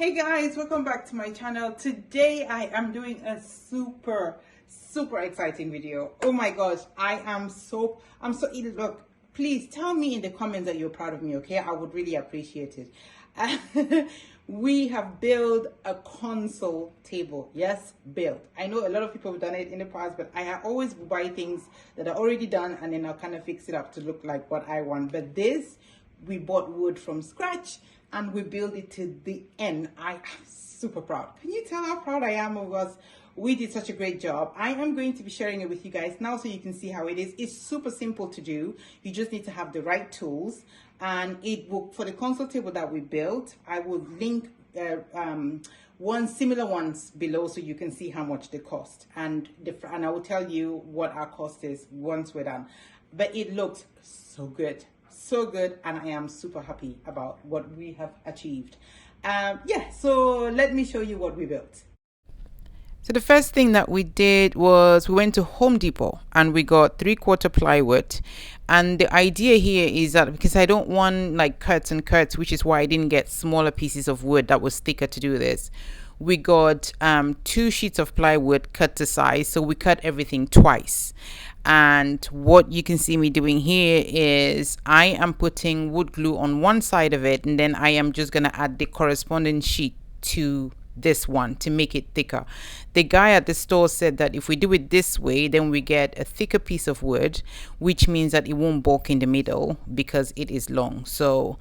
Hey guys, welcome back to my channel. Today I am doing a super exciting video. Oh my gosh, I'm so look, please tell me in the comments that you're proud of me, okay? I would really appreciate it. We have built a console table. Yes, built. I know a lot of people have done it in the past, but I always buy things that are already done and then I'll kind of fix it up to look like what I want. But this, we bought wood from scratch and we built it to the end. I am super proud. Can you tell how proud I am of us? We did such a great job. I am going to be sharing it with you guys now so you can see how it is. It's super simple to do. You just need to have the right tools. And it will, for the console table that we built, I will link one similar ones below so you can see how much they cost. And I will tell you what our cost is once we're done. But it looks so good. So good, and I am super happy about what we have achieved. Yeah, so let me show you what we built. So the first thing that we did was we went to Home Depot and we got 3/4 plywood. And the idea here is that because I don't want like cuts and cuts, which is why I didn't get smaller pieces of wood that was thicker to do this. We got 2 sheets of plywood cut to size, so we cut everything twice. And what you can see me doing here is I am putting wood glue on one side of it, and then I am just going to add the corresponding sheet to this one to make it thicker. The guy at the store said that if we do it this way, then we get a thicker piece of wood, which means that it won't bulk in the middle because it is long. So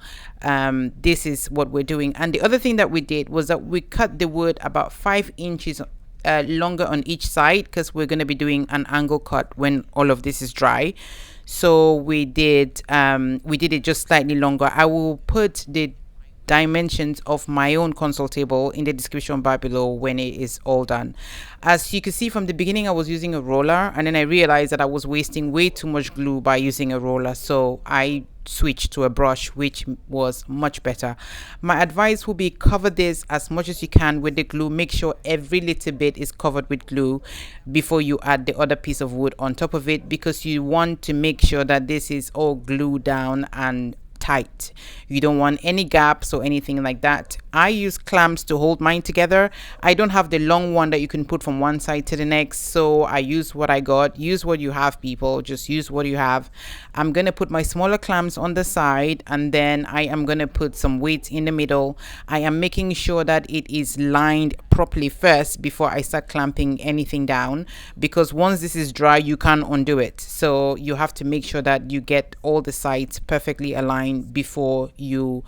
this is what we're doing. And the other thing that we did was that we cut the wood about 5 inches longer on each side because we're going to be doing an angle cut when all of this is dry. So we did it just slightly longer. I will put the dimensions of my own console table in the description bar below when it is all done. As you can see from the beginning, I was using a roller, and then I realized that I was wasting way too much glue by using a roller, so I switched to a brush, which was much better. My advice will be cover this as much as you can with the glue. Make sure every little bit is covered with glue before you add the other piece of wood on top of it, because you want to make sure that this is all glued down and tight. You don't want any gaps or anything like that. I use clamps to hold mine together. I don't have the long one that you can put from one side to the next, so I use what I got. Use what you have, people. Just use what you have. I'm gonna put my smaller clamps on the side, and then I am gonna put some weights in the middle. I am making sure that it is lined properly first before I start clamping anything down, because once this is dry you can't undo it. So you have to make sure that you get all the sides perfectly aligned before you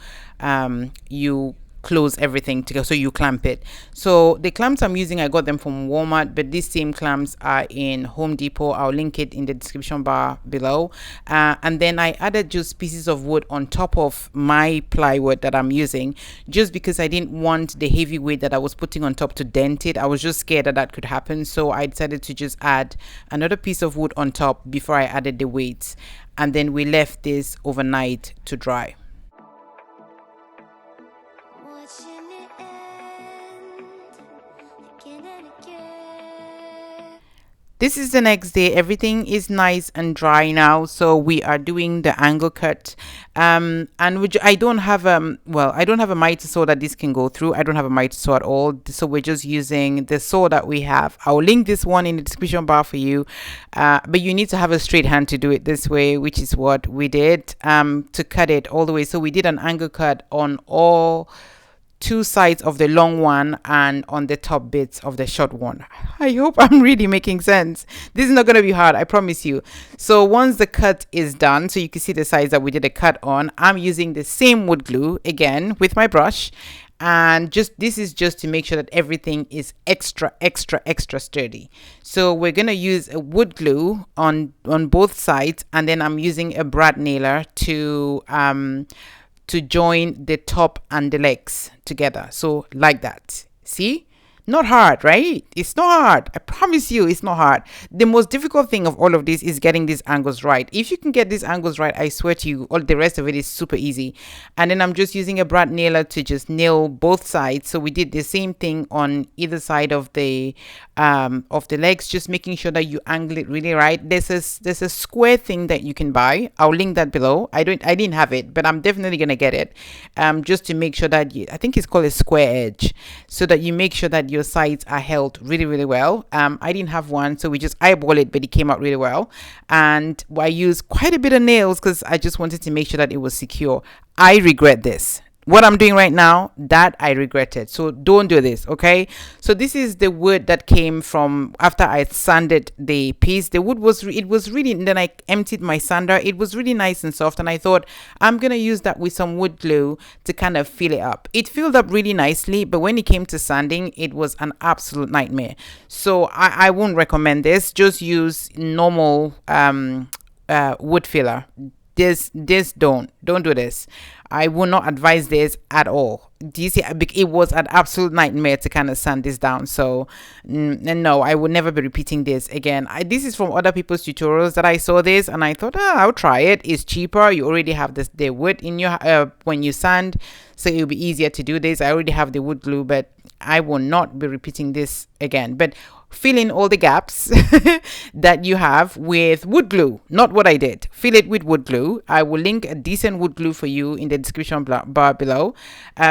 close everything together, so you clamp it. So the clamps I'm using, I got them from Walmart, but these same clamps are in Home Depot. I'll link it in the description bar below. And then I added just pieces of wood on top of my plywood that I'm using, just because I didn't want the heavy weight that I was putting on top to dent it. I was just scared that that could happen, so I decided to just add another piece of wood on top before I added the weights. And then we left this overnight to dry. This is the next day. Everything is nice and dry now, so we are doing the angle cut. And which I don't have I don't have a miter saw that this can go through. I don't have a miter saw at all, so we're just using the saw that we have. I'll link this one in the description bar for you, but you need to have a straight hand to do it this way, which is what we did to cut it all the way. So we did an angle cut on all 2 sides of the long one and on the top bits of the short one. I hope I'm really making sense. This is not going to be hard, I promise you. So once the cut is done, so you can see the sides that we did a cut on, I'm using the same wood glue again with my brush, and this is just to make sure that everything is extra sturdy. So we're going to use a wood glue on both sides, and then I'm using a brad nailer to join the top and the legs together, so like that. See, Not hard, right? It's not hard. I promise you, it's not hard. The most difficult thing of all of this is getting these angles right. If you can get these angles right, I swear to you, all the rest of it is super easy. And then I'm just using a brad nailer to just nail both sides. So we did the same thing on either side of the legs, just making sure that you angle it really right. There's a square thing that you can buy. I'll link that below. I didn't have it, but I'm definitely gonna get it. Just to make sure that I think it's called a square edge, so that you make sure that your sides are held really, really well. I didn't have one, so we just eyeball it, but it came out really well. And I used quite a bit of nails because I just wanted to make sure that it was secure. I regret this. What I'm doing right now, that I regretted. So don't do this, okay? So this is the wood that came from after I sanded the piece. The wood was really, and then I emptied my sander. It was really nice and soft, and I thought I'm gonna use that with some wood glue to kind of fill it up. It filled up really nicely, but when it came to sanding, it was an absolute nightmare. So I won't recommend this. Just use normal wood filler. This don't do this. I will not advise this at all. Do you see? It was an absolute nightmare to kind of sand this down. So no, I would never be repeating this again. This is from other people's tutorials that I saw this, and I thought, I'll try it. It's cheaper. You already have the wood in your when you sand, so it'll be easier to do this. I already have the wood glue, but I will not be repeating this again. But fill in all the gaps that you have with wood glue, not what I did. Fill it with wood glue. I will link a decent wood glue for you in the description bar below.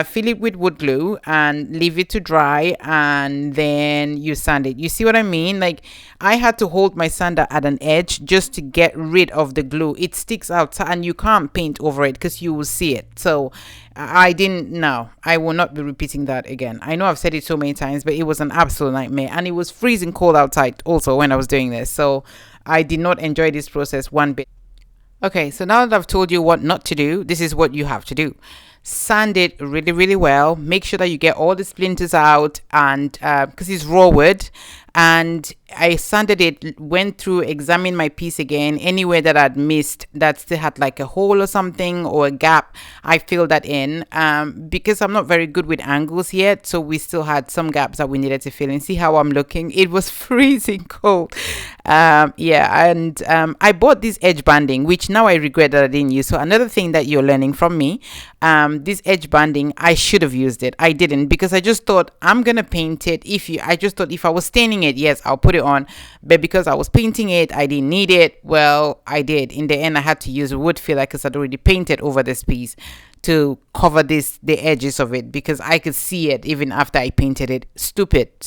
Fill it with wood glue and leave it to dry, and then you sand it. You see what I mean? Like, I had to hold my sander at an edge just to get rid of the glue. It sticks out and you can't paint over it because you will see it. So I didn't know. I will not be repeating that again. I know I've said it so many times, but it was an absolute nightmare, and it was freezing cold outside also when I was doing this. So I did not enjoy this process one bit. Okay, so now that I've told you what not to do, this is what you have to do. Sand it really, really well. Make sure that you get all the splinters out, and because it's raw wood. And I sanded it, went through, examined my piece again. Anywhere that I'd missed, that still had like a hole or something or a gap, I filled that in. Because I'm not very good with angles yet, so we still had some gaps that we needed to fill in. See how I'm looking? It was freezing cold. Yeah, and I bought this edge banding, which now I regret that I didn't use. So another thing that you're learning from me, this edge banding, I should have used it. I didn't, because I just thought I'm gonna paint it. I just thought if I was staining it, yes, I'll put it on, but because I was painting it, I didn't need it. Well, I did. In the end, I had to use a wood filler because I'd already painted over this piece to cover the edges of it, because I could see it even after I painted it. Stupid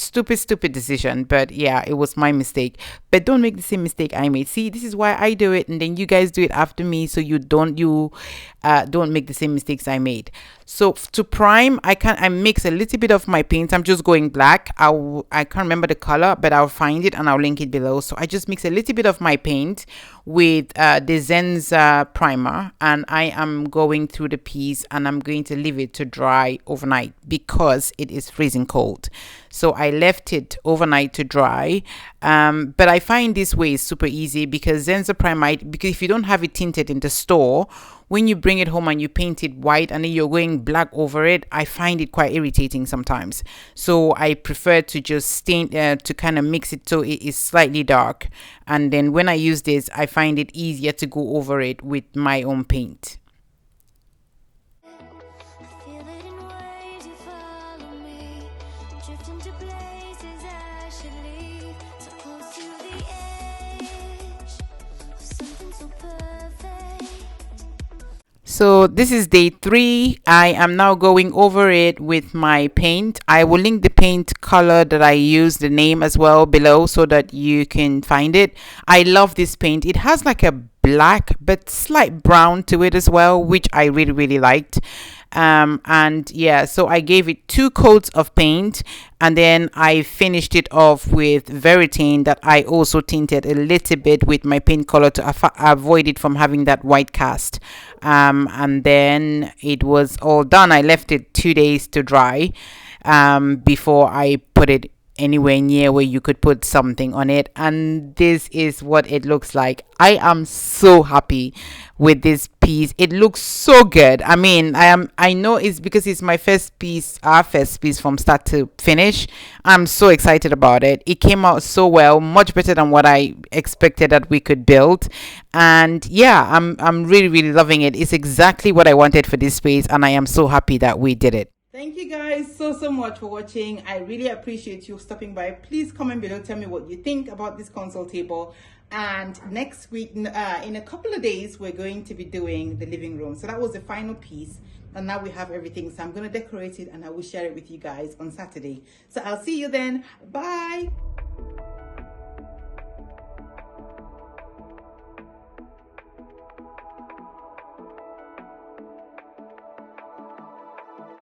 decision, but yeah, it was my mistake. But don't make the same mistake I made. See, this is why I do it, and then you guys do it after me, so you don't make the same mistakes I made. So to prime, I mix a little bit of my paint. I'm just going black. I can't remember the color, but I'll find it and I'll link it below. So I just mix a little bit of my paint with the Zinser Primer, and I am going through the piece, and I'm going to leave it to dry overnight because it is freezing cold. So I left it overnight to dry. But I find this way is super easy because Zinser Primer, because if you don't have it tinted in the store, when you bring it home and you paint it white and then you're going black over it, I find it quite irritating sometimes. So I prefer to just stain, to kind of mix it so it is slightly dark. And then when I use this, I find it easier to go over it with my own paint. So this is day 3. I am now going over it with my paint. I will link the paint color that I use, the name as well below, so that you can find it. I love this paint. It has like a black but slight brown to it as well, which I really liked. And yeah, so I gave it 2 coats of paint, and then I finished it off with Veritane that I also tinted a little bit with my paint color to avoid it from having that white cast. And then it was all done. I left it 2 days to dry before I put it anywhere near where you could put something on it, and this is what it looks like. I am so happy with this piece. It looks so good. I mean, I know it's because it's my first piece, our first piece from start to finish. I'm so excited about it. It came out so well, much better than what I expected that we could build. And yeah, I'm really really loving it. It's exactly what I wanted for this space, and I am so happy that we did it. Thank you guys so much for watching. I really appreciate you stopping by. Please comment below, tell me what you think about this console table. And next week, in a couple of days, we're going to be doing the living room. So that was the final piece, and now we have everything. So I'm going to decorate it and I will share it with you guys on Saturday. So I'll see you then. Bye.